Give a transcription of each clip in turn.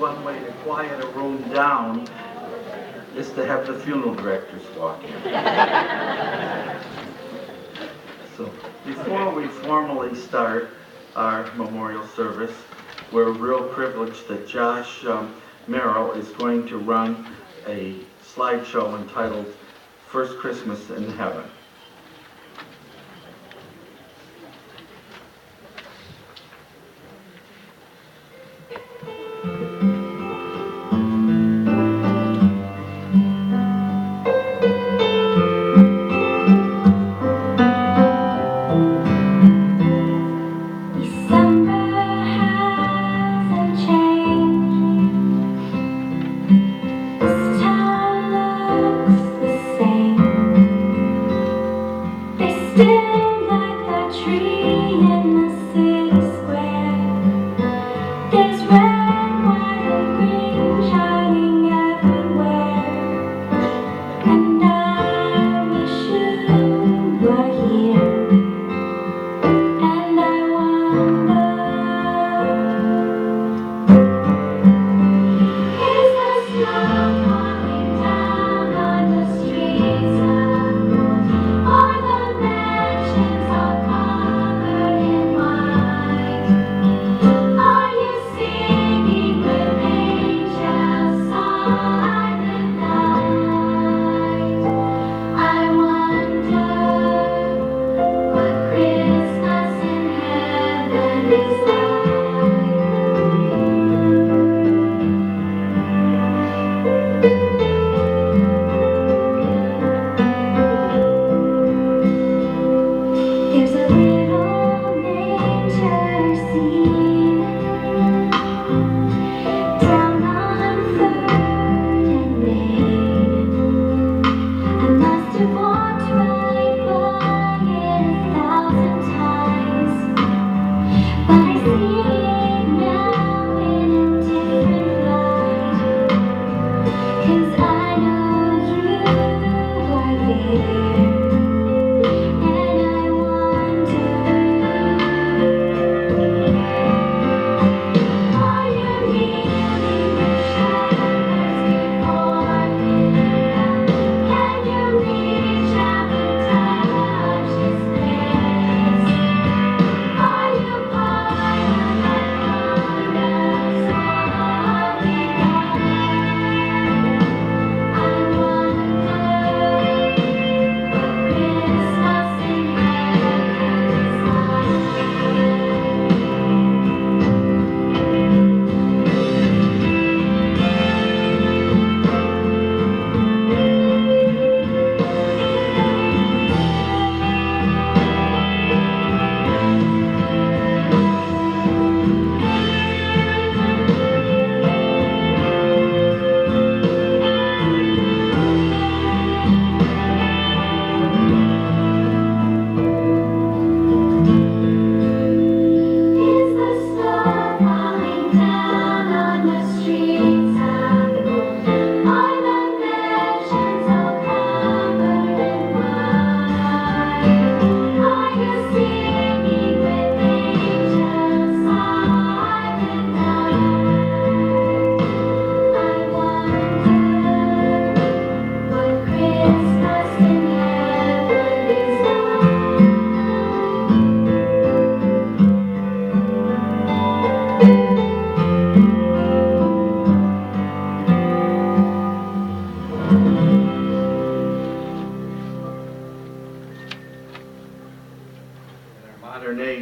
one way to quiet a room down is to have the funeral directors walk in. So before we formally start our memorial service, we're real privileged that Josh Merrill is going to run a slideshow entitled First Christmas in Heaven.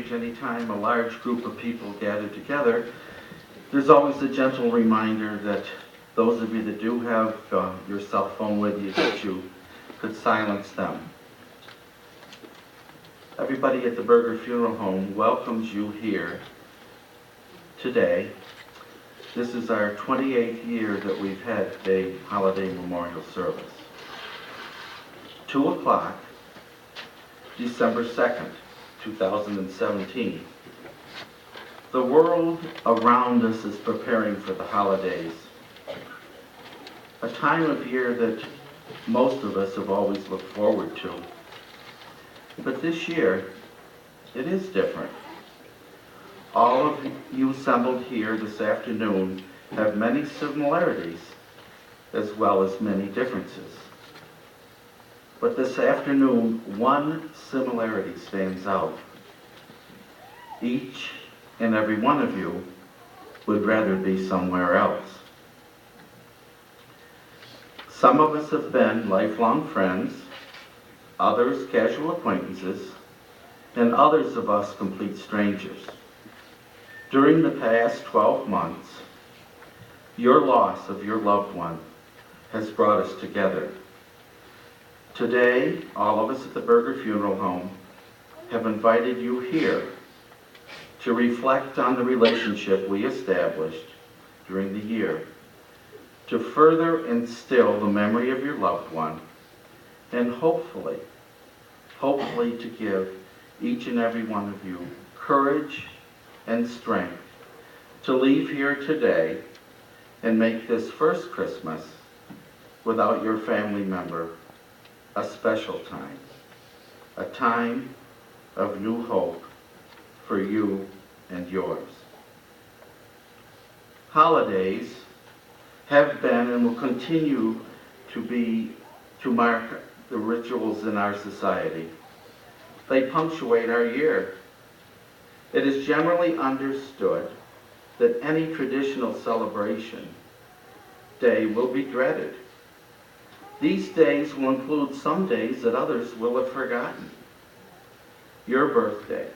Anytime a large group of people gather together, there's always a gentle reminder that those of you that do have your cell phone with you, that you could silence them. Everybody at the Berger Funeral Home welcomes you here today. This is our 28th year that we've had a holiday memorial service. 2 o'clock, December 2nd. 2017. The world around us is preparing for the holidays, a time of year that most of us have always looked forward to. But this year, it is different. All of you assembled here this afternoon have many similarities as well as many differences. But this afternoon, one similarity stands out. Each and every one of you would rather be somewhere else. Some of us have been lifelong friends, others casual acquaintances, and others of us complete strangers. During the past 12 months, your loss of your loved one has brought us together. Today, all of us at the Berger Funeral Home have invited you here to reflect on the relationship we established during the year, to further instill the memory of your loved one, and hopefully to give each and every one of you courage and strength to leave here today and make this first Christmas without your family member a special time, a time of new hope for you and yours. Holidays have been and will continue to mark the rituals in our society. They punctuate our year. It is generally understood that any traditional celebration day will be dreaded. These days will include some days that others will have forgotten. Your birthday,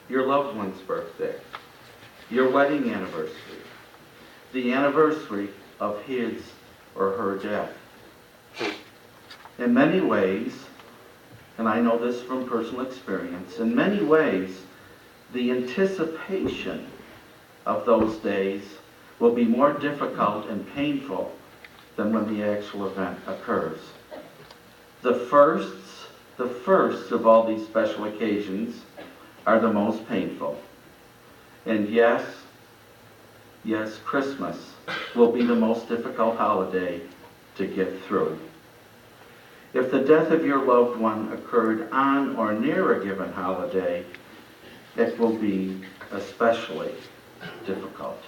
your loved one's birthday, your wedding anniversary, the anniversary of his or her death. In many ways, and I know this from personal experience, in many ways, the anticipation of those days will be more difficult and painful than when the actual event occurs. The firsts of all these special occasions are the most painful. And yes, Christmas will be the most difficult holiday to get through. If the death of your loved one occurred on or near a given holiday, it will be especially difficult.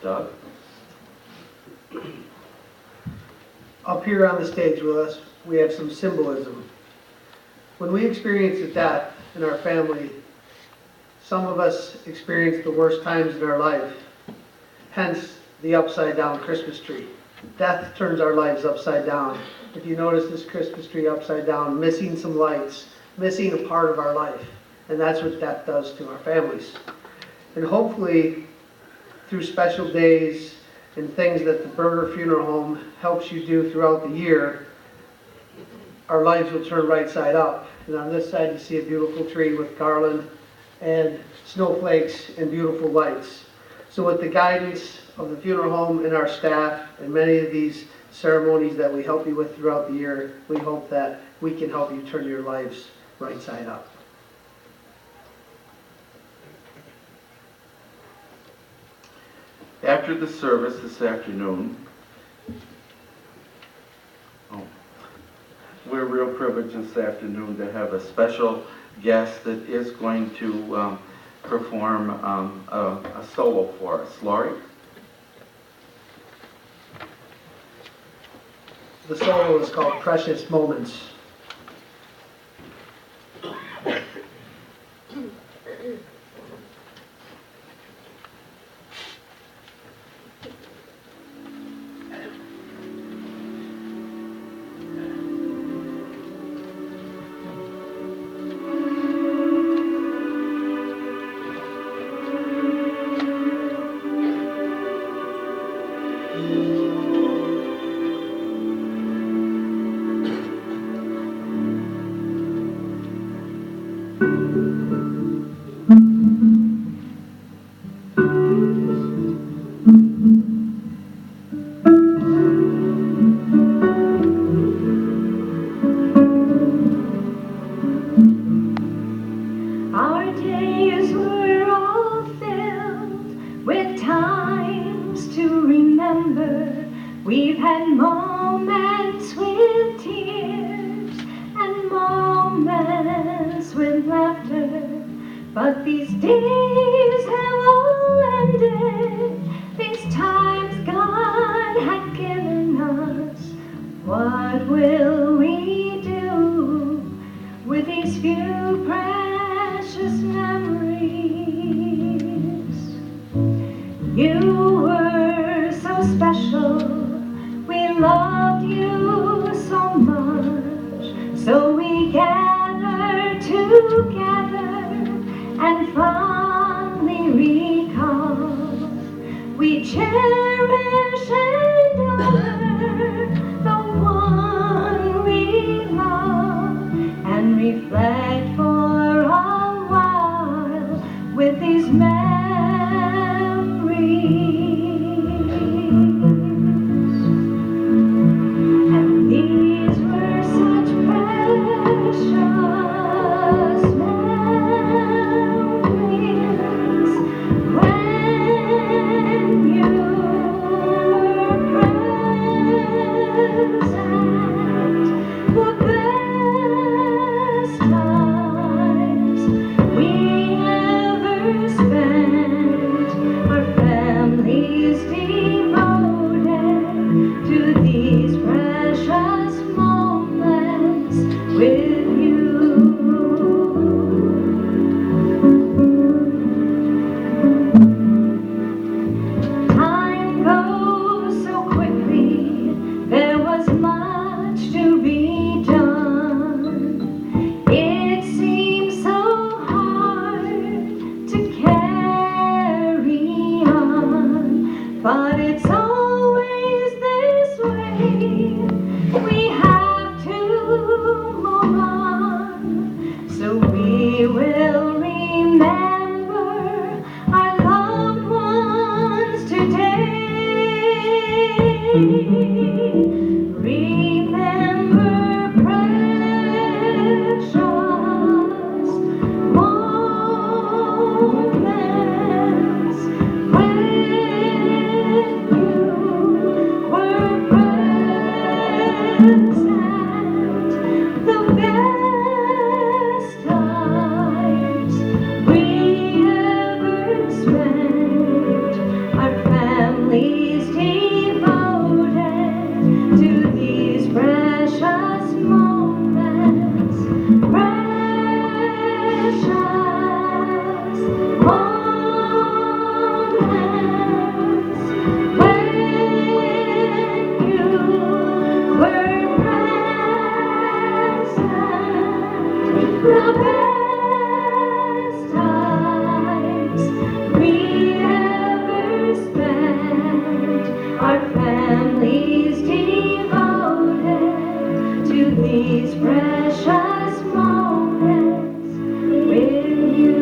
Doug? Up here on the stage with us, we have some symbolism. When we experience a death in our family, some of us experience the worst times in our life, hence the upside down Christmas tree. Death turns our lives upside down. If you notice this Christmas tree upside down, missing some lights, missing a part of our life, and that's what death does to our families. And hopefully, through special days and things that the Berger Funeral Home helps you do throughout the year, our lives will turn right side up. And on this side, you see a beautiful tree with garland and snowflakes and beautiful lights. So with the guidance of the funeral home and our staff and many of these ceremonies that we help you with throughout the year, we hope that we can help you turn your lives right side up. After the service this afternoon, we're real privileged this afternoon to have a special guest that is going to perform a solo for us. Laurie? The solo is called Precious Moments. Our days were all filled with times to remember. We've had moments with tears and moments with laughter. But these days have all ended. These times What will we do with these few precious memories? You were so special, we loved you so much, so we gathered together and fondly recall. We cherish and honor the one we love and reflect for a while with these memories. And these were such precious memories when you were present. The best times we ever spent, our families devoted to these precious moments with you. Time goes so quickly, there was much to be done. It seems so hard to carry on, but it's always this way. We have to move on, so we will remember our loved ones today. Remember precious moments when you were present. The best times we ever spent, our families devoted to these precious moments. Precious moments when you were present. The best times we ever spent, our families devoted to these precious moments with you.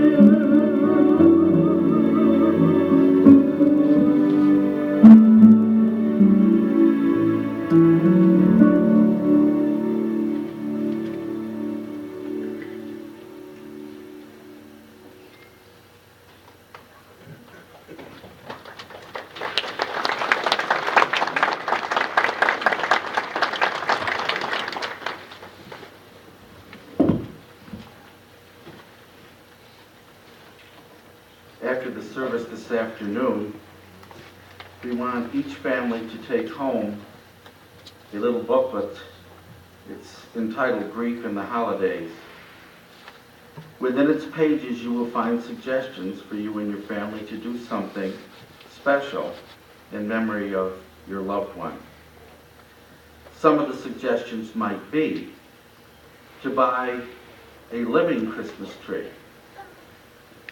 After the service this afternoon, we want each family to take home a little booklet. It's entitled Grief in the Holidays. Within its pages, you will find suggestions for you and your family to do something special in memory of your loved one. Some of the suggestions might be to buy a living Christmas tree.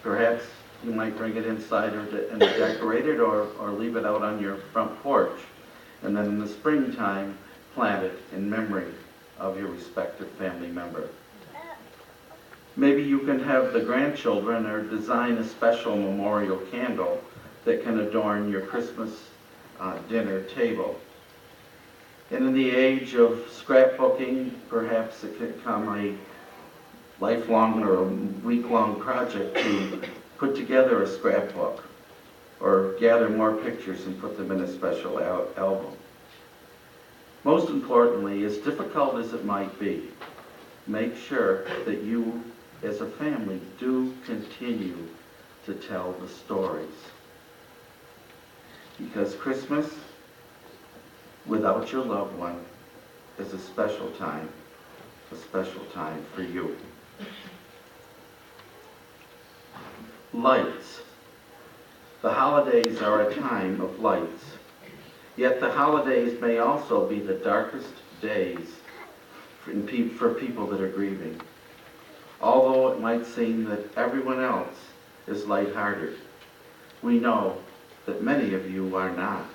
Perhaps you might bring it inside and decorate it, or leave it out on your front porch. And then in the springtime, plant it in memory of your respective family member. Maybe you can have the grandchildren or design a special memorial candle that can adorn your Christmas dinner table. And in the age of scrapbooking, perhaps it could become a lifelong or a week-long project to put together a scrapbook or gather more pictures and put them in a special album. Most importantly, as difficult as it might be, make sure that you as a family do continue to tell the stories. Because Christmas without your loved one is a special time for you. Lights. The holidays are a time of lights, yet the holidays may also be the darkest days for people that are grieving. Although it might seem that everyone else is lighthearted, we know that many of you are not.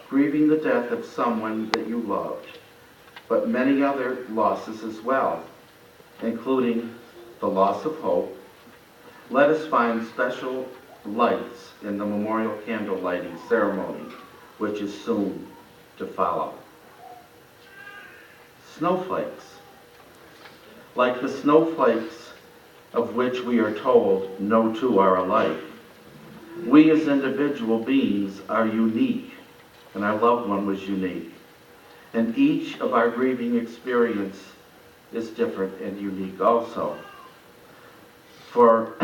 Grieving the death of someone that you loved, but many other losses as well, including the loss of hope. Let us find special lights in the memorial candle lighting ceremony, which is soon to follow. Snowflakes. Like the snowflakes of which we are told no two are alike, we as individual beings are unique, and our loved one was unique. And each of our grieving experience is different and unique also. For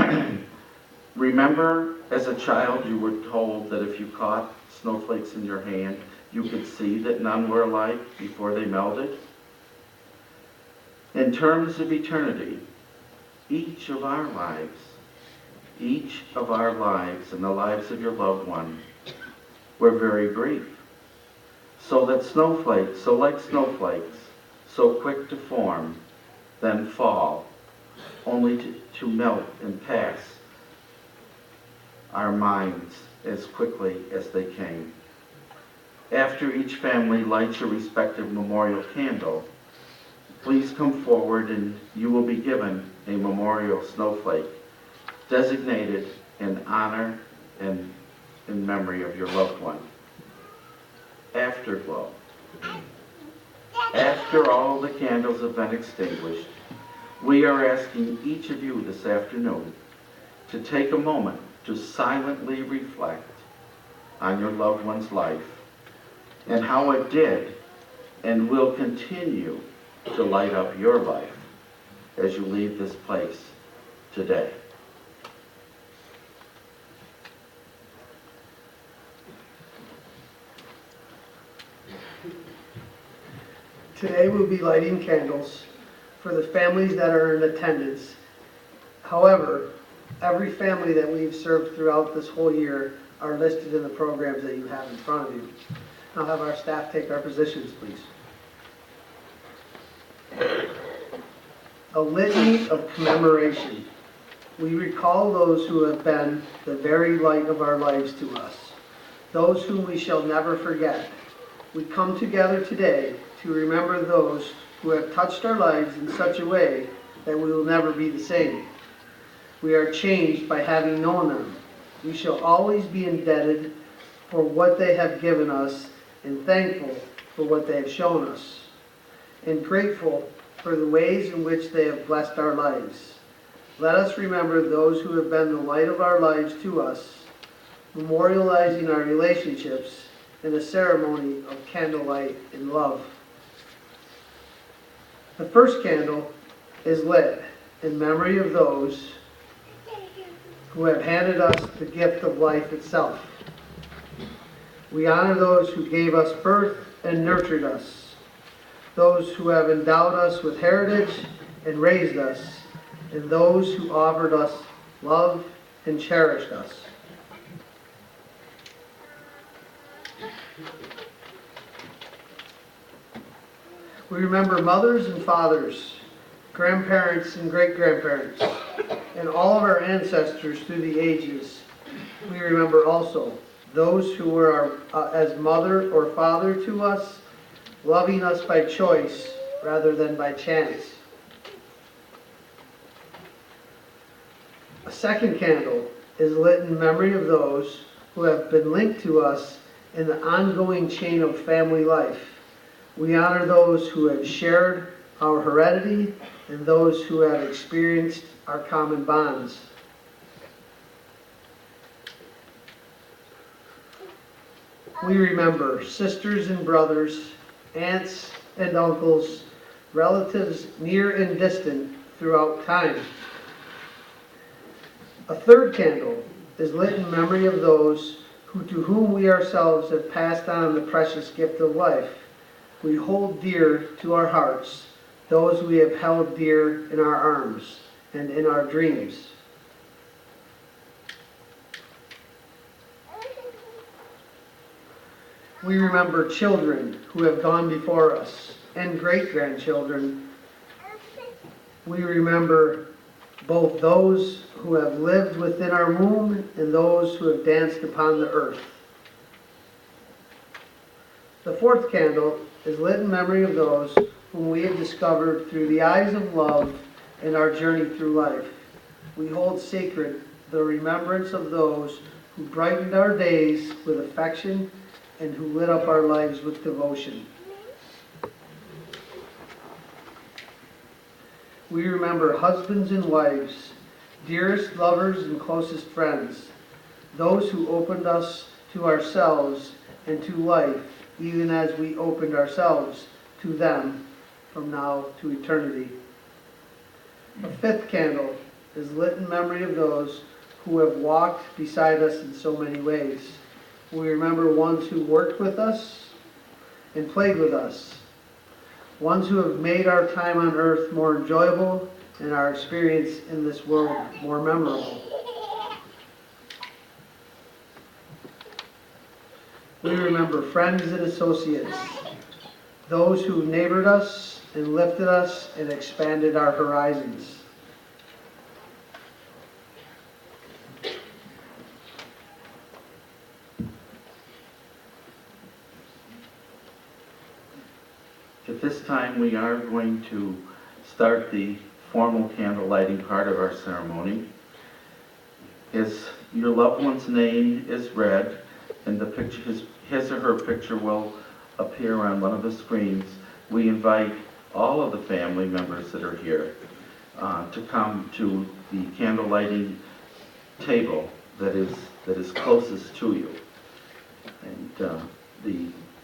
remember, as a child, you were told that if you caught snowflakes in your hand, you could see that none were alike before they melted? In terms of eternity, each of our lives and the lives of your loved one were very brief. So like snowflakes, so quick to form, then fall, only to melt and pass our minds as quickly as they came. After each family lights your respective memorial candle, please come forward and you will be given a memorial snowflake designated in honor and in memory of your loved one. Afterglow. After all the candles have been extinguished, we are asking each of you this afternoon to take a moment to silently reflect on your loved one's life and how it did and will continue to light up your life as you leave this place today. Today we'll be lighting candles for the families that are in attendance. However, every family that we've served throughout this whole year are listed in the programs that you have in front of you. I'll have our staff take our positions, please. A litany of commemoration. We recall those who have been the very light of our lives to us, those whom we shall never forget. We come together today to remember those who have touched our lives in such a way that we will never be the same. We are changed by having known them. We shall always be indebted for what they have given us and thankful for what they have shown us, and grateful for the ways in which they have blessed our lives. Let us remember those who have been the light of our lives to us, memorializing our relationships in a ceremony of candlelight and love. The first candle is lit in memory of those who have handed us the gift of life itself. We honor those who gave us birth and nurtured us, those who have endowed us with heritage and raised us, and those who offered us love and cherished us. We remember mothers and fathers, grandparents and great-grandparents, and all of our ancestors through the ages. We remember also those who were as mother or father to us, loving us by choice rather than by chance. A second candle is lit in memory of those who have been linked to us in the ongoing chain of family life. We honor those who have shared our heredity and those who have experienced our common bonds. We remember sisters and brothers, aunts and uncles, relatives near and distant throughout time. A third candle is lit in memory of those to whom we ourselves have passed on the precious gift of life, we hold dear to our hearts those we have held dear in our arms and in our dreams. We remember children who have gone before us and great-grandchildren. We remember both those who have lived within our womb and those who have danced upon the earth. The fourth candle is lit in memory of those whom we have discovered through the eyes of love in our journey through life. We hold sacred the remembrance of those who brightened our days with affection and who lit up our lives with devotion. We remember husbands and wives, dearest lovers and closest friends, those who opened us to ourselves and to life, even as we opened ourselves to them from now to eternity. A fifth candle is lit in memory of those who have walked beside us in so many ways. We remember ones who worked with us and played with us, ones who have made our time on earth more enjoyable and our experience in this world more memorable. We remember friends and associates, those who neighbored us and lifted us and expanded our horizons. At this time, we are going to start the formal candle lighting part of our ceremony. As your loved one's name is read, and the picture, his or her picture will appear on one of the screens, we invite all of the family members that are here to come to the candle lighting table that is closest to you. And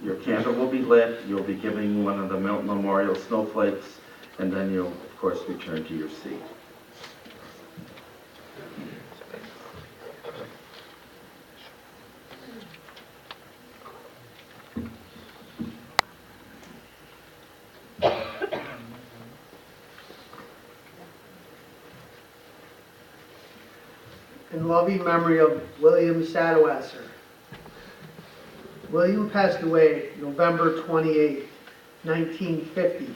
your candle will be lit, you'll be giving one of the Milton Memorial snowflakes, and then you'll, of course, return to your seat. In loving memory of William Sadowasser. William passed away November 28, 1950.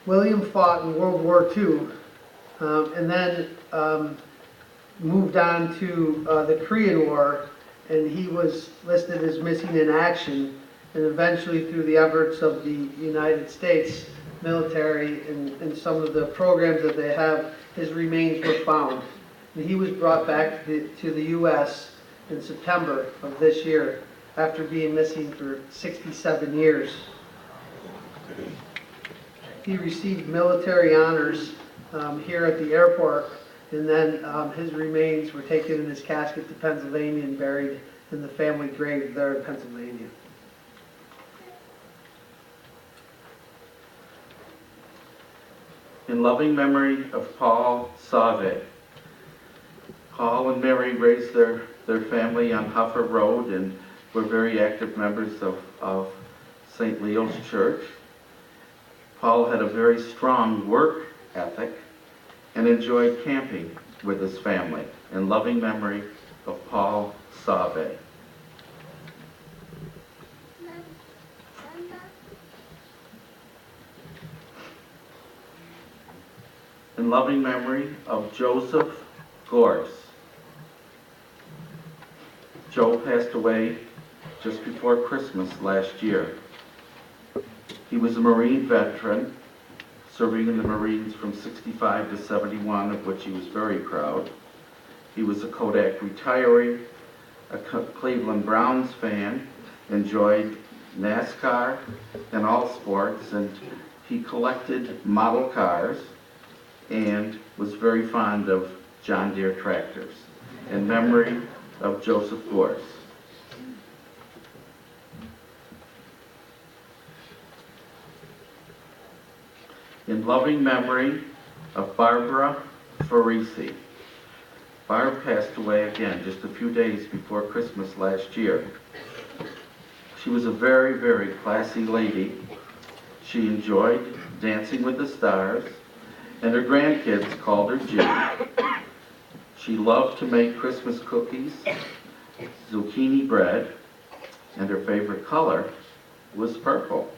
William fought in World War II and then moved on to the Korean War, and he was listed as missing in action, and eventually through the efforts of the United States military and some of the programs that they have, his remains were found. And he was brought back to the U.S. in September of this year after being missing for 67 years. He received military honors here at the airport, and then his remains were taken in his casket to Pennsylvania and buried in the family grave there in Pennsylvania. In loving memory of Paul Save. Paul and Mary raised their family on Huffer Road and were very active members of St. Leo's Church. Paul had a very strong work ethic and enjoyed camping with his family. In loving memory of Paul Save. In loving memory of Joseph Gorse. Joe passed away just before Christmas last year. He was a Marine veteran, serving in the Marines from 65 to 71, of which he was very proud. He was a Kodak retiree, a Cleveland Browns fan, enjoyed NASCAR and all sports, and he collected model cars and was very fond of John Deere tractors. In memory of Joseph Gorse. In loving memory of Barbara Farisi. Barb passed away again just a few days before Christmas last year. She was a very, very classy lady. She enjoyed Dancing with the Stars, and her grandkids called her G. She loved to make Christmas cookies, zucchini bread, and her favorite color was purple,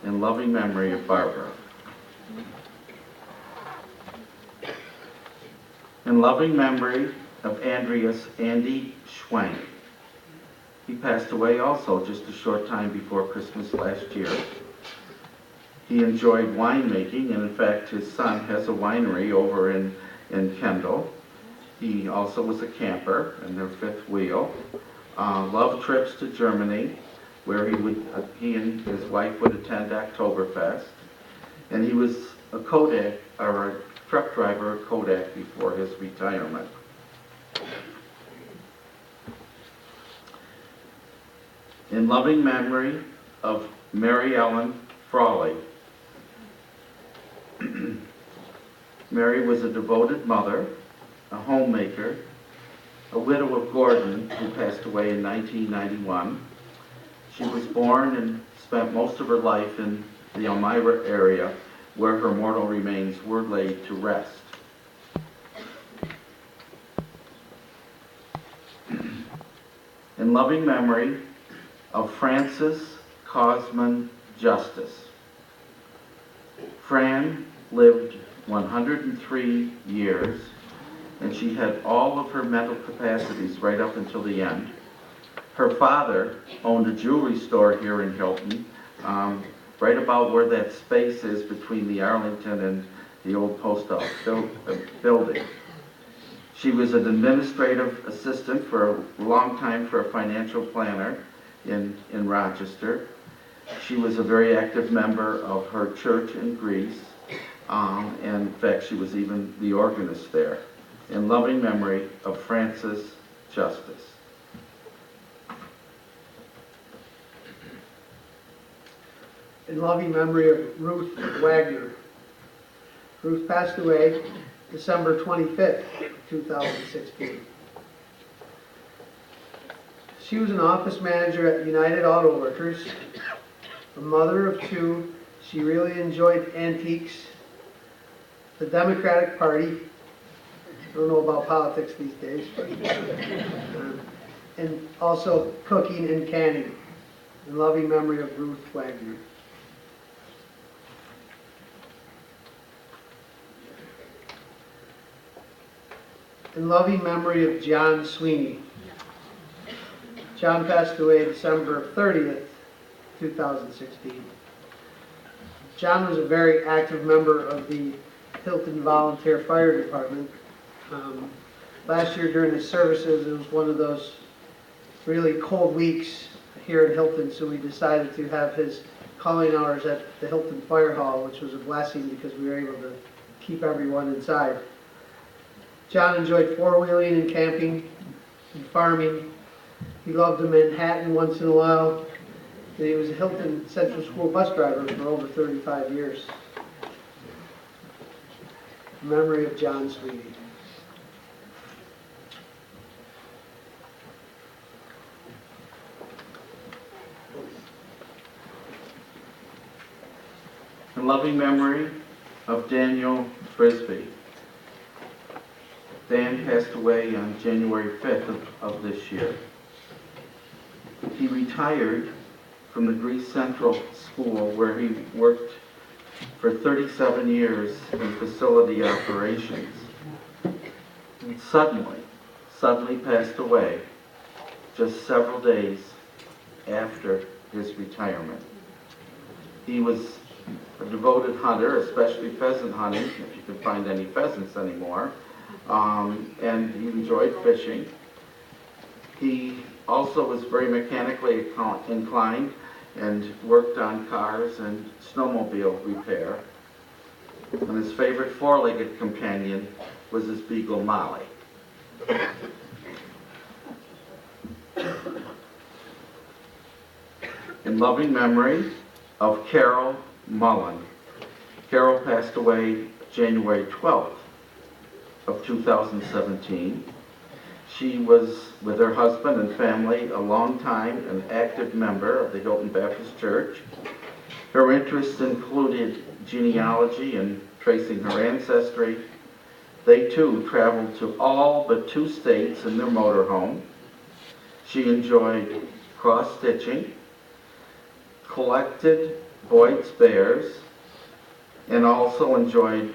in loving memory of Barbara. In loving memory of Andreas Andy Schwank. He passed away also just a short time before Christmas last year. He enjoyed winemaking, and in fact his son has a winery over in Kendall. He also was a camper in their fifth wheel. Loved trips to Germany, where he and his wife would attend Oktoberfest. And he was a truck driver at Kodak before his retirement. In loving memory of Mary Ellen Frawley. Mary was a devoted mother, a homemaker, a widow of Gordon, who passed away in 1991. She was born and spent most of her life in the Elmira area, where her mortal remains were laid to rest. In loving memory of Frances Cosman Justice. Fran lived 103 years, and she had all of her mental capacities right up until the end. Her father owned a jewelry store here in Hilton, right about where that space is between the Arlington and the old post office building. She was an administrative assistant for a long time for a financial planner in Rochester. She was a very active member of her church in Greece, and in fact she was even the organist there. In loving memory of Frances Justice. In loving memory of Ruth Wagner. Ruth passed away December 25th, 2016. She was an office manager at United Auto Workers, a mother of two. She really enjoyed antiques, the Democratic Party. I don't know about politics these days, but, and also cooking and canning. In loving memory of Ruth Wagner. In loving memory of John Sweeney. John passed away December 30th, 2016. John was a very active member of the Hilton Volunteer Fire Department. Last year during his services, it was one of those really cold weeks here in Hilton, so we decided to have his calling hours at the Hilton Fire Hall, which was a blessing because we were able to keep everyone inside. John enjoyed four-wheeling and camping and farming. He loved the Manhattan once in a while, and he was a Hilton Central School bus driver for over 35 years. In memory of John Sweeney. In loving memory of Daniel Frisbee. Dan passed away on January 5th of this year. He retired from the Greece Central School, where he worked for 37 years in facility operations. And suddenly passed away just several days after his retirement. He was a devoted hunter, especially pheasant hunting, if you could find any pheasants anymore, and he enjoyed fishing. He also was very mechanically inclined and worked on cars and snowmobile repair. And his favorite four-legged companion was his beagle Molly. In loving memory of Carol Mullen. Carol passed away January 12th of 2017. She was, with her husband and family, a long time an active member of the Hilton Baptist Church. Her interests included genealogy and tracing her ancestry. They too traveled to all but 2 states in their motorhome. She enjoyed cross-stitching, collected Boyd's bears, and also enjoyed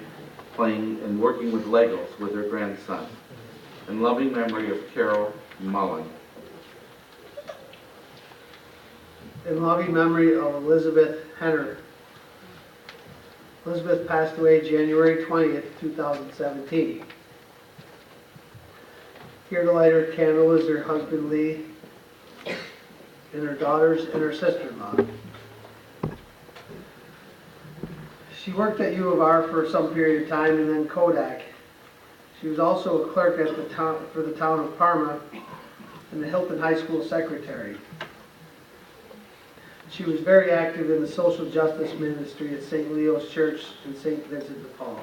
playing and working with Legos with her grandson. In loving memory of Carol Mullen. In loving memory of Elizabeth Henner. Elizabeth passed away January 20th, 2017. Here to light her candle is her husband Lee, and her daughters and her sister-in-law. She worked at U of R for some period of time and then Kodak. She was also a clerk at for the town of Parma and the Hilton High School secretary. She was very active in the social justice ministry at St. Leo's Church and St. Vincent de Paul.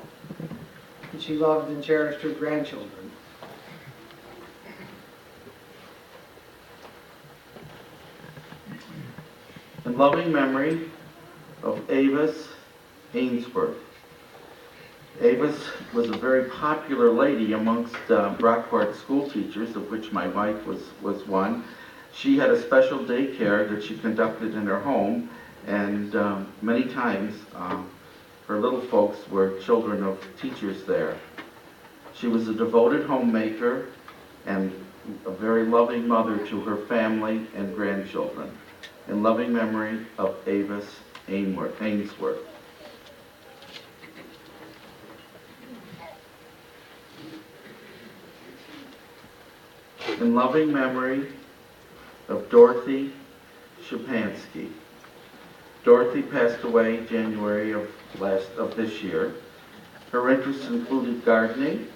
And she loved and cherished her grandchildren. In loving memory of Avis Ainsworth. Avis was a very popular lady amongst Brockport school teachers, of which my wife was one. She had a special daycare that she conducted in her home, and many times her little folks were children of teachers there. She was a devoted homemaker and a very loving mother to her family and grandchildren. In loving memory of Avis Ainsworth. In loving memory of Dorothy Shapansky. Dorothy passed away January of this year. Her interests included gardening,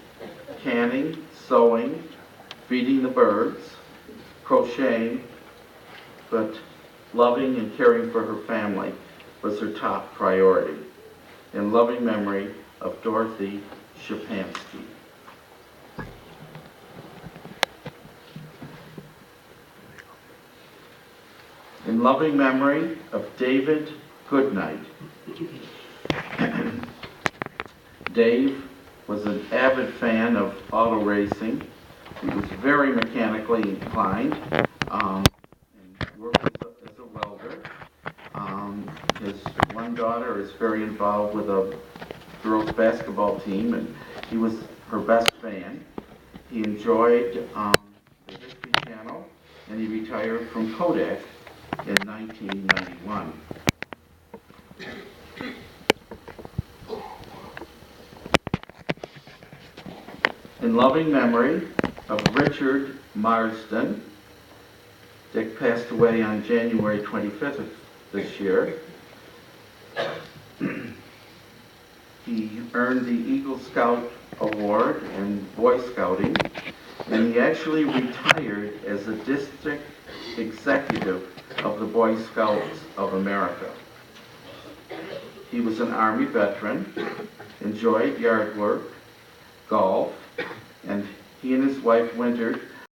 canning, sewing, feeding the birds, crocheting, but loving and caring for her family was her top priority. In loving memory of Dorothy Shapansky. In loving memory of David Goodnight. Dave was an avid fan of auto racing. He was very mechanically inclined and worked as a welder. His one daughter is very involved with a girls' basketball team, and he was her best fan. He enjoyed the History Channel, and he retired from Kodak in 1991. In loving memory of Richard Marsden. Dick passed away on January 25th of this year. He earned the Eagle Scout Award in Boy Scouting, and he actually retired as a district executive of the Boy Scouts of America. He was an Army veteran, enjoyed yard work, golf, and he and his wife wintered